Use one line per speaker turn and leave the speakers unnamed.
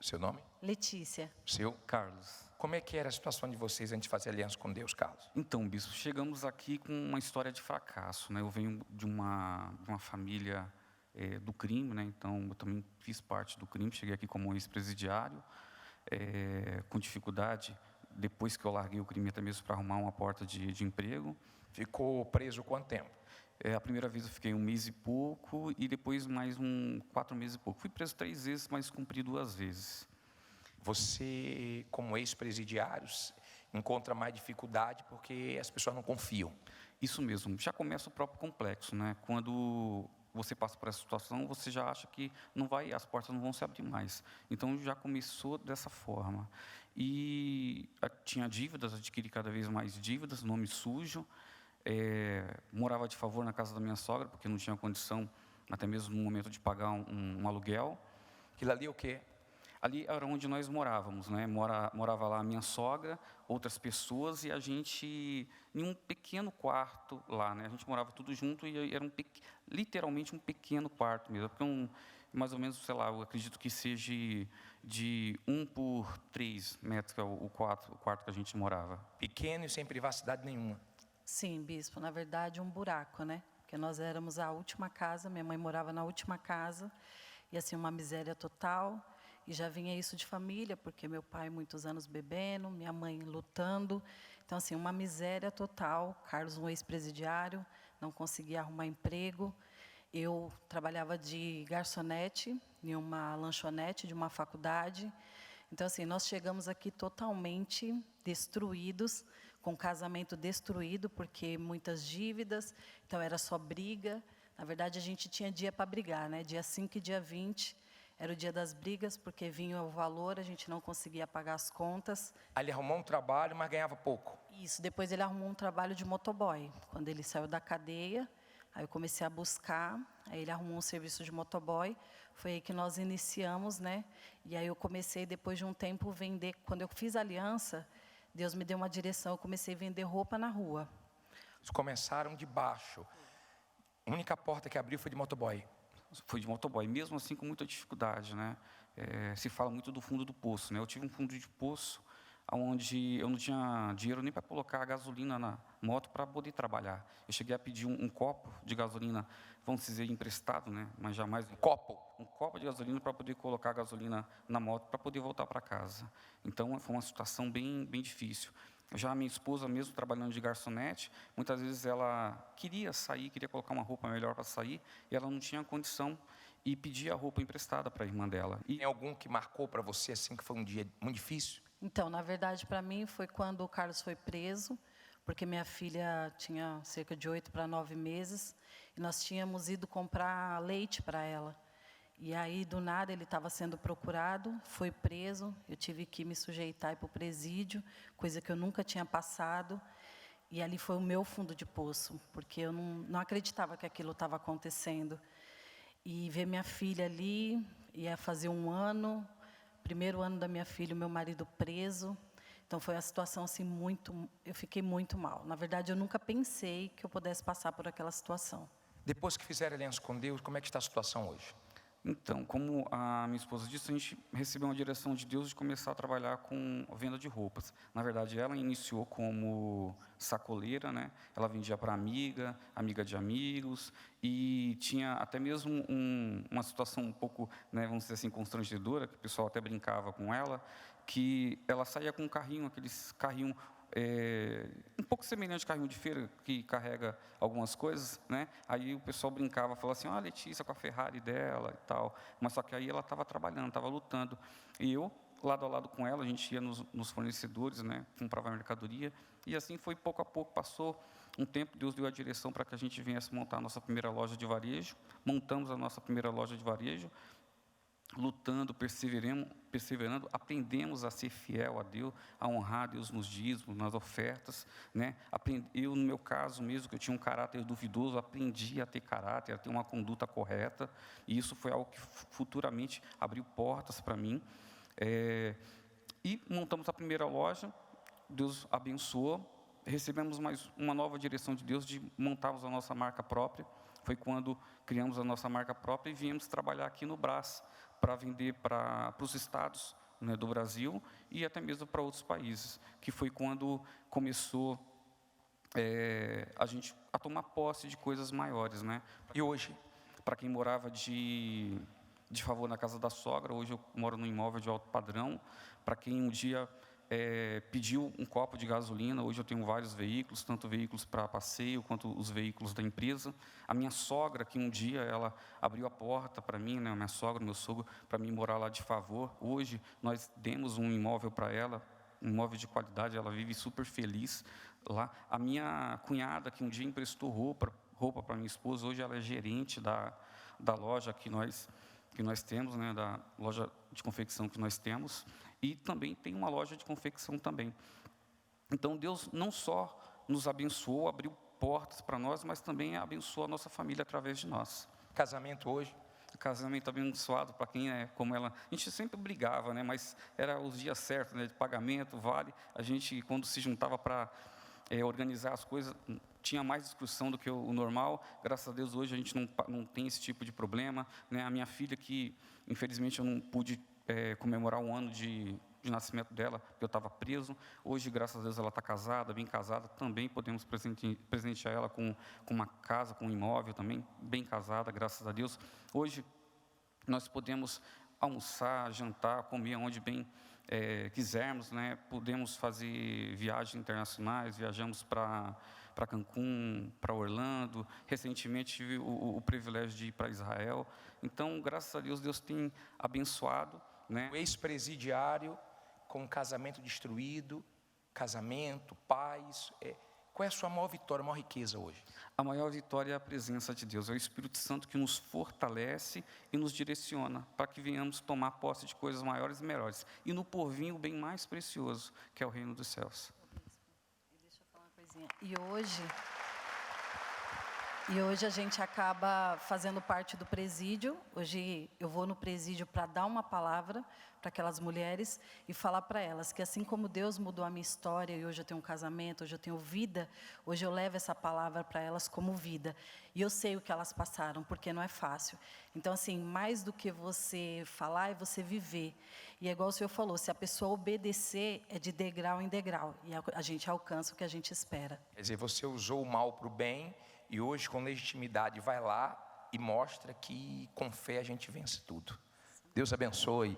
Seu nome?
Letícia.
Seu?
Carlos.
Como é que era a situação de vocês antes de fazer aliança com Deus, Carlos?
Então, bispo, chegamos aqui com uma história de fracasso, né? Eu venho de uma família do crime, né? Então, eu também fiz parte do crime. Cheguei aqui como ex-presidiário, com dificuldade, depois que eu larguei o crime, até mesmo para arrumar uma porta de emprego.
Ficou preso quanto tempo?
A primeira vez eu fiquei 1 mês e pouco, e depois mais 4 meses e pouco. Fui preso 3 vezes, mas cumpri 2 vezes.
Você, como ex-presidiário, encontra mais dificuldade porque as pessoas não confiam.
Isso mesmo. Já começa o próprio complexo, né? Quando você passa por essa situação, você já acha que as portas não vão se abrir mais. Então, já começou dessa forma. E tinha dívidas, adquiri cada vez mais dívidas, nome sujo. Morava de favor na casa da minha sogra, porque não tinha condição, até mesmo no momento de pagar um aluguel.
Aquilo ali é o quê?
Ali era onde nós morávamos, né? Morava lá a minha sogra, outras pessoas, e a gente, em um pequeno quarto lá, né? A gente morava tudo junto, e era literalmente um pequeno quarto mesmo, porque mais ou menos, sei lá, eu acredito que seja de 1 por 3 metros, que é o quarto que a gente morava.
Pequeno e sem privacidade nenhuma.
Sim, bispo, na verdade um buraco, né? Porque nós éramos a última casa, minha mãe morava na última casa, e assim, uma miséria total. E já vinha isso de família, porque meu pai muitos anos bebendo, minha mãe lutando. Então, assim, uma miséria total. Carlos, um ex-presidiário, não conseguia arrumar emprego. Eu trabalhava de garçonete em uma lanchonete de uma faculdade. Então, assim, nós chegamos aqui totalmente destruídos, com casamento destruído, porque muitas dívidas, então era só briga. Na verdade, a gente tinha dia para brigar, né? Dia 5 e dia 20... era o dia das brigas, porque vinha o valor, a gente não conseguia pagar as contas.
Aí ele arrumou um trabalho, mas ganhava pouco.
Isso, depois ele arrumou um trabalho de motoboy. Quando ele saiu da cadeia, aí eu comecei a buscar, aí ele arrumou um serviço de motoboy, foi aí que nós iniciamos, né? E aí eu comecei, depois de um tempo, vender. Quando eu fiz a aliança, Deus me deu uma direção, eu comecei a vender roupa na rua.
Eles começaram de baixo. A única porta que abriu foi de motoboy.
Foi de motoboy, mesmo assim com muita dificuldade, né? Se fala muito do fundo do poço, né? Eu tive um fundo de poço onde eu não tinha dinheiro nem para colocar a gasolina na moto para poder trabalhar. Eu cheguei a pedir um copo de gasolina, vamos dizer, emprestado, né? Mas jamais um copo de gasolina para poder colocar a gasolina na moto para poder voltar para casa. Então foi uma situação bem difícil. Já a minha esposa, mesmo trabalhando de garçonete, muitas vezes ela queria sair, queria colocar uma roupa melhor para sair, e ela não tinha condição, e pedia a roupa emprestada para a irmã dela.
Tem algum que marcou para você assim, que foi um dia muito difícil?
Então, na verdade, para mim, foi quando o Carlos foi preso, porque minha filha tinha cerca de 8 para 9 meses, e nós tínhamos ido comprar leite para ela. E aí, do nada, ele estava sendo procurado, foi preso, eu tive que me sujeitar para o presídio, coisa que eu nunca tinha passado. E ali foi o meu fundo de poço, porque eu não acreditava que aquilo estava acontecendo. E ver minha filha ali, ia fazer 1 ano, primeiro ano da minha filha, o meu marido preso. Então, foi uma situação assim, eu fiquei muito mal. Na verdade, eu nunca pensei que eu pudesse passar por aquela situação.
Depois que fizeram aliança com Deus, como é que está a situação hoje?
Então, como a minha esposa disse, a gente recebeu uma direção de Deus de começar a trabalhar com venda de roupas. Na verdade, ela iniciou como sacoleira, né? Ela vendia para amiga de amigos, e tinha até mesmo uma situação um pouco, né, vamos dizer assim, constrangedora, que o pessoal até brincava com ela, que ela saía com um carrinho, aqueles carrinhos um pouco semelhante ao carrinho de feira, que carrega algumas coisas, né? Aí o pessoal brincava, falava assim, Letícia com a Ferrari dela e tal, mas só que aí ela estava trabalhando, estava lutando, e eu, lado a lado com ela, a gente ia nos fornecedores, né? Comprava a mercadoria, e assim foi pouco a pouco, passou um tempo, Deus deu a direção para que a gente viesse montar a nossa primeira loja de varejo, montamos a nossa primeira loja de varejo, lutando, perseverando, aprendemos a ser fiel a Deus, a honrar Deus nos dízimos, nas ofertas, né? Eu, no meu caso mesmo, que eu tinha um caráter duvidoso, aprendi a ter caráter, a ter uma conduta correta, e isso foi algo que futuramente abriu portas para mim. E montamos a primeira loja, Deus abençoou, recebemos mais uma nova direção de Deus de montarmos a nossa marca própria. Foi quando criamos a nossa marca própria e viemos trabalhar aqui no Brás, para vender para os estados, né, do Brasil e até mesmo para outros países, que foi quando começou a gente a tomar posse de coisas maiores, né?
E hoje?
Para quem morava de favor na casa da sogra, hoje eu moro num imóvel de alto padrão. Para quem um dia pediu um copo de gasolina, hoje eu tenho vários veículos, tanto veículos para passeio, quanto os veículos da empresa. A minha sogra, que um dia ela abriu a porta para mim, né, a minha sogra, meu sogro, para mim morar lá de favor. Hoje nós demos um imóvel para ela, um imóvel de qualidade, ela vive super feliz lá. A minha cunhada, que um dia emprestou roupa para minha esposa, hoje ela é gerente da loja que nós temos, né, da loja de confecção que nós temos, e também tem uma loja de confecção também. Então, Deus não só nos abençoou, abriu portas para nós, mas também abençoou a nossa família através de nós.
Casamento hoje?
Casamento abençoado para quem é como ela. A gente sempre brigava, né, mas era os dias certos, né, de pagamento, vale. A gente, quando se juntava para organizar as coisas, tinha mais discussão do que o normal. Graças a Deus, hoje a gente não tem esse tipo de problema, né? A minha filha, que infelizmente eu não pude comemorar um ano de nascimento dela, porque eu estava preso. Hoje, graças a Deus, ela está casada, bem casada. Também podemos presentear ela com uma casa, com um imóvel também, bem casada, graças a Deus. Hoje, nós podemos almoçar, jantar, comer onde bem quisermos, né? Podemos fazer viagens internacionais, viajamos para Cancún, para Orlando. Recentemente tive o privilégio de ir para Israel. Então, graças a Deus, Deus tem abençoado, né?
O ex-presidiário com casamento destruído, casamento, paz. Qual é a sua maior vitória, a maior riqueza hoje?
A maior vitória é a presença de Deus, é o Espírito Santo que nos fortalece e nos direciona para que venhamos tomar posse de coisas maiores e melhores. E no porvir, o bem mais precioso, que é o reino dos céus.
Deixa eu falar uma coisinha. E hoje a gente acaba fazendo parte do presídio. Hoje eu vou no presídio para dar uma palavra para aquelas mulheres e falar para elas que assim como Deus mudou a minha história e hoje eu tenho um casamento, hoje eu tenho vida, hoje eu levo essa palavra para elas como vida. E eu sei o que elas passaram, porque não é fácil. Então, assim, mais do que você falar é você viver. E é igual o senhor falou, se a pessoa obedecer, é de degrau em degrau. E a gente alcança o que a gente espera.
Quer dizer, você usou o mal para o bem e hoje, com legitimidade, vai lá e mostra que com fé a gente vence tudo. Deus abençoe.